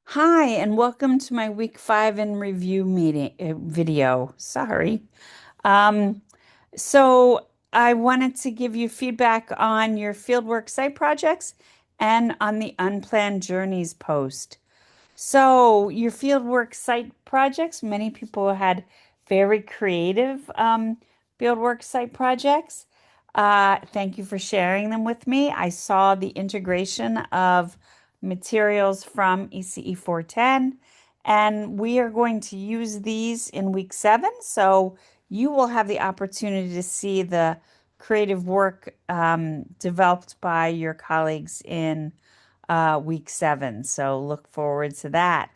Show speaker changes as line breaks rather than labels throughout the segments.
Hi, and welcome to my week 5 in review meeting video. Sorry. Um, so I wanted to give you feedback on your fieldwork site projects and on the unplanned journeys post. So, your fieldwork site projects, many people had very creative fieldwork site projects. Thank you for sharing them with me. I saw the integration of materials from ECE 410, and we are going to use these in week 7. So, you will have the opportunity to see the creative work developed by your colleagues in week 7. So look forward to that.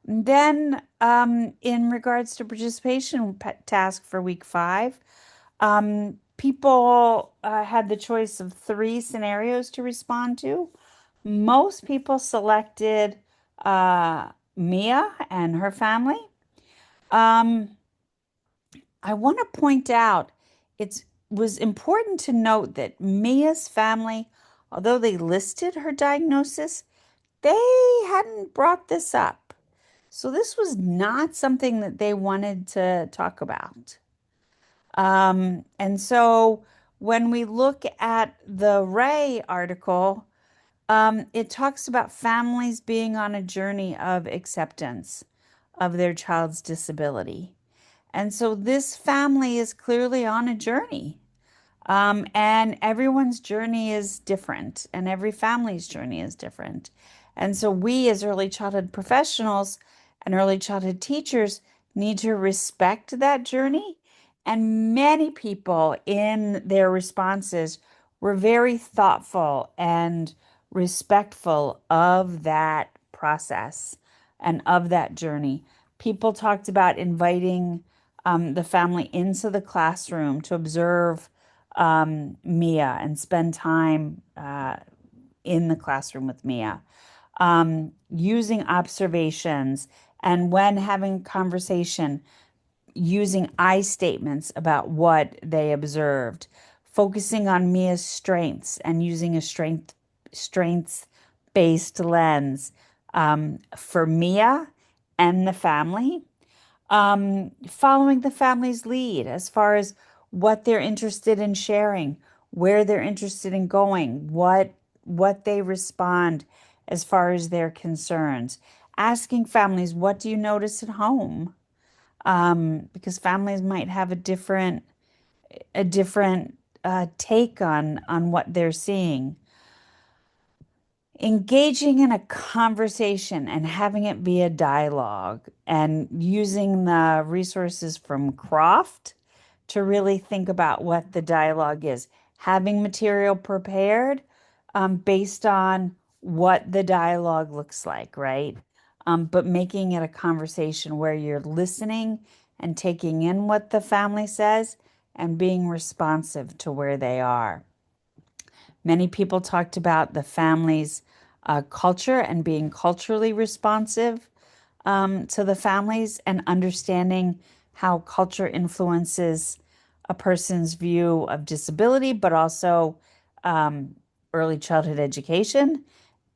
Then, in regards to participation task for week 5, people had the choice of 3 scenarios to respond to. Most people selected Mia and her family. Um, I want to point out it was important to note that Mia's family, although they listed her diagnosis, they hadn't brought this up. So this was not something that they wanted to talk about. And so when we look at the Ray article, it talks about families being on a journey of acceptance of their child's disability. And so this family is clearly on a journey. And everyone's journey is different, and every family's journey is different. And so we, as early childhood professionals and early childhood teachers, need to respect that journey. And many people in their responses were very thoughtful and respectful of that process and of that journey. People talked about inviting the family into the classroom to observe Mia and spend time in the classroom with Mia, using observations, and when having conversation, using I statements about what they observed, focusing on Mia's strengths and using a strengths based lens for Mia and the family, following the family's lead as far as what they're interested in sharing, where they're interested in going, what they respond as far as their concerns. Asking families, what do you notice at home? Because families might have a different take on what they're seeing. Engaging in a conversation and having it be a dialogue and using the resources from Croft to really think about what the dialogue is. Having material prepared based on what the dialogue looks like, right? But making it a conversation where you're listening and taking in what the family says and being responsive to where they are. Many people talked about the family's culture and being culturally responsive to the families and understanding how culture influences a person's view of disability, but also early childhood education,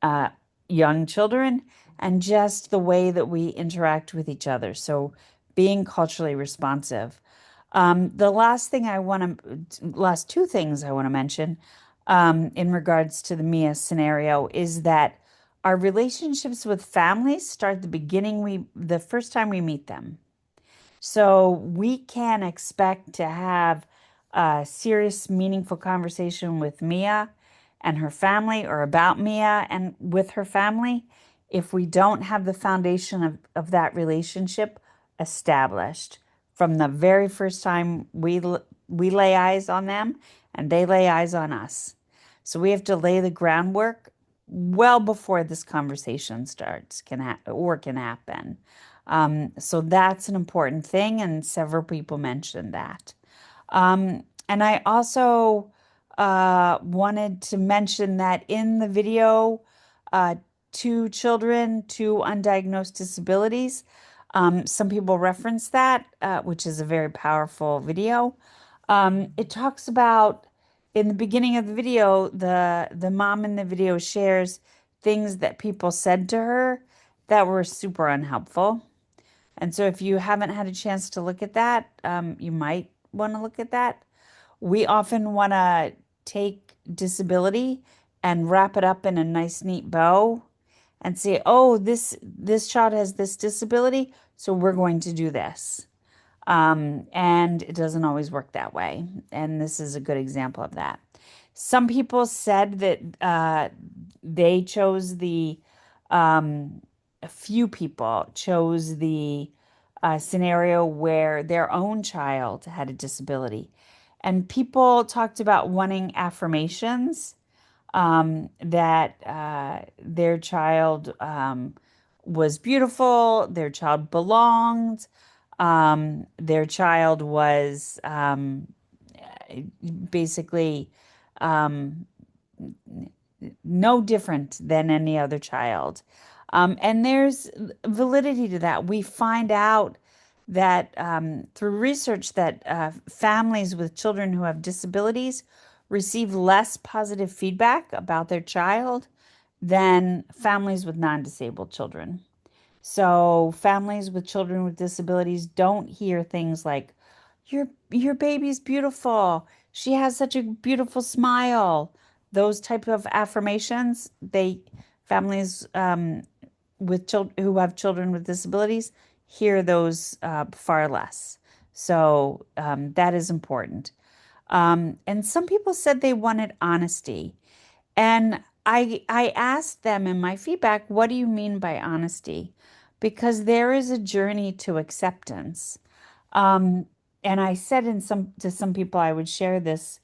uh, young children, and just the way that we interact with each other. So being culturally responsive. The last 2 things I want to mention in regards to the Mia scenario is that our relationships with families start the first time we meet them. So we can expect to have a serious, meaningful conversation with Mia and her family, or about Mia and with her family, if we don't have the foundation of that relationship established from the very first time we lay eyes on them and they lay eyes on us. So we have to lay the groundwork well before this conversation starts can happen. So that's an important thing, and several people mentioned that. And I also wanted to mention that in the video, uh, 2 children, 2 undiagnosed disabilities. Some people reference that, which is a very powerful video. It talks about in the beginning of the video, the mom in the video shares things that people said to her, that were super unhelpful. And so if you haven't had a chance to look at that, you might want to look at that. We often want to take disability and wrap it up in a nice, neat bow and say, oh, this child has this disability, so we're going to do this. And it doesn't always work that way. And this is a good example of that. Some people said that they chose um, a few people chose the scenario where their own child had a disability. And people talked about wanting affirmations that their child was beautiful, their child belonged, their child was basically um, no different than any other child. And there's validity to that. We find out that through research that families with children who have disabilities receive less positive feedback about their child than families with non-disabled children. So families with children with disabilities don't hear things like, your baby's beautiful. She has such a beautiful smile. Those type of affirmations, they families with children who have children with disabilities hear those far less. So that is important. And some people said they wanted honesty. And I asked them in my feedback, what do you mean by honesty? Because there is a journey to acceptance. Um, and I said in some to some people I would share this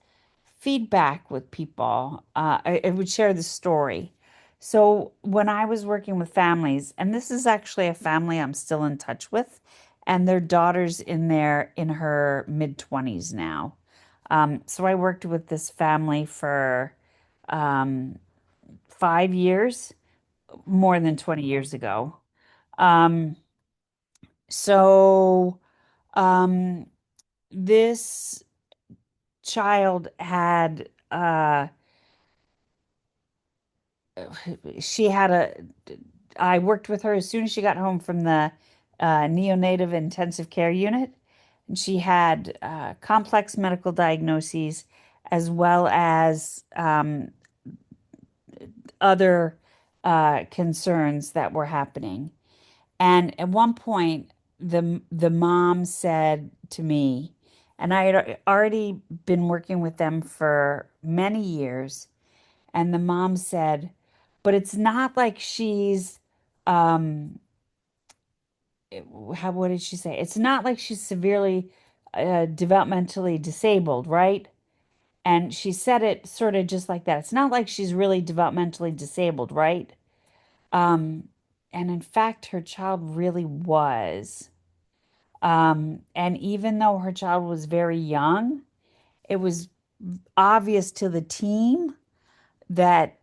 feedback with people. I would share the story. So when I was working with families, and this is actually a family I'm still in touch with, and their daughter's in her mid-20s now. So I worked with this family for um, 5 years, more than 20 years ago. Um, so um, this child had she had a I worked with her as soon as she got home from the neonatal intensive care unit, and she had complex medical diagnoses as well as other concerns that were happening. And at one point, the mom said to me, and I had already been working with them for many years, and the mom said, but it's not like she's what did she say? It's not like she's severely developmentally disabled, right? And she said it sort of just like that. It's not like she's really developmentally disabled, right? Um, and in fact, her child really was. And even though her child was very young, it was obvious to the team that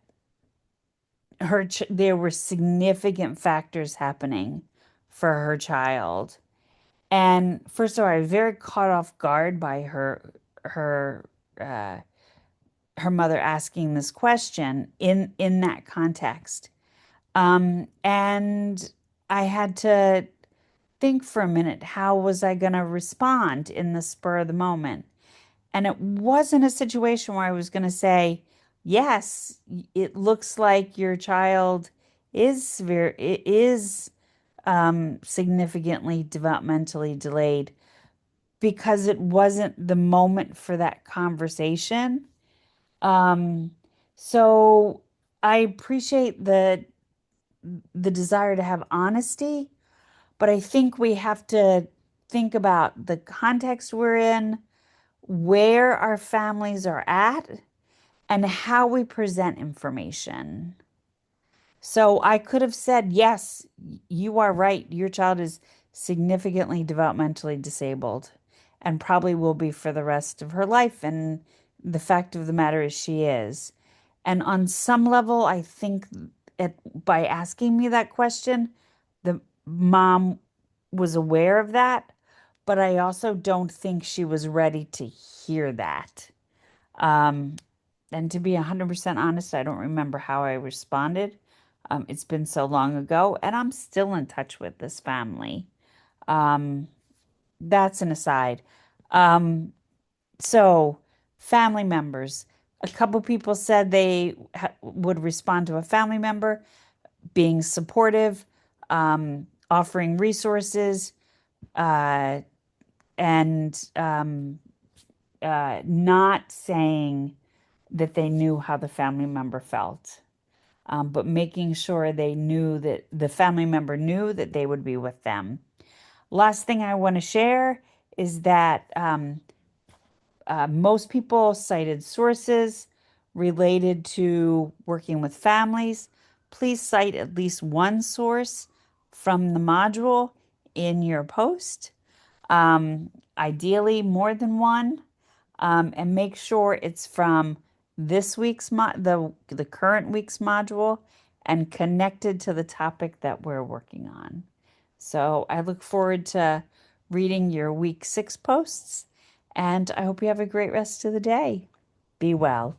there were significant factors happening for her child. And first of all, I was very caught off guard by her uh, her mother asking this question in that context. And I had to think for a minute, how was I going to respond in the spur of the moment? And it wasn't a situation where I was going to say, yes, it looks like your child is significantly developmentally delayed, because it wasn't the moment for that conversation. Um, so I appreciate the desire to have honesty, but I think we have to think about the context we're in, where our families are at, and how we present information. So I could have said, yes, you are right. Your child is significantly developmentally disabled and probably will be for the rest of her life. And the fact of the matter is, she is. And on some level, I think by asking me that question, the mom was aware of that, but I also don't think she was ready to hear that. Um, and to be 100% honest, I don't remember how I responded. It's been so long ago, and I'm still in touch with this family. Um, that's an aside. Um, so, family members. A couple people said they would respond to a family member, being supportive, offering resources, uh, and not saying that they knew how the family member felt, but making sure they knew that the family member knew that they would be with them. Last thing I want to share is that most people cited sources related to working with families. Please cite at least one source from the module in your post, ideally more than one, and make sure it's from this week's the current week's module and connected to the topic that we're working on. So I look forward to reading your week 6 posts, and I hope you have a great rest of the day. Be well.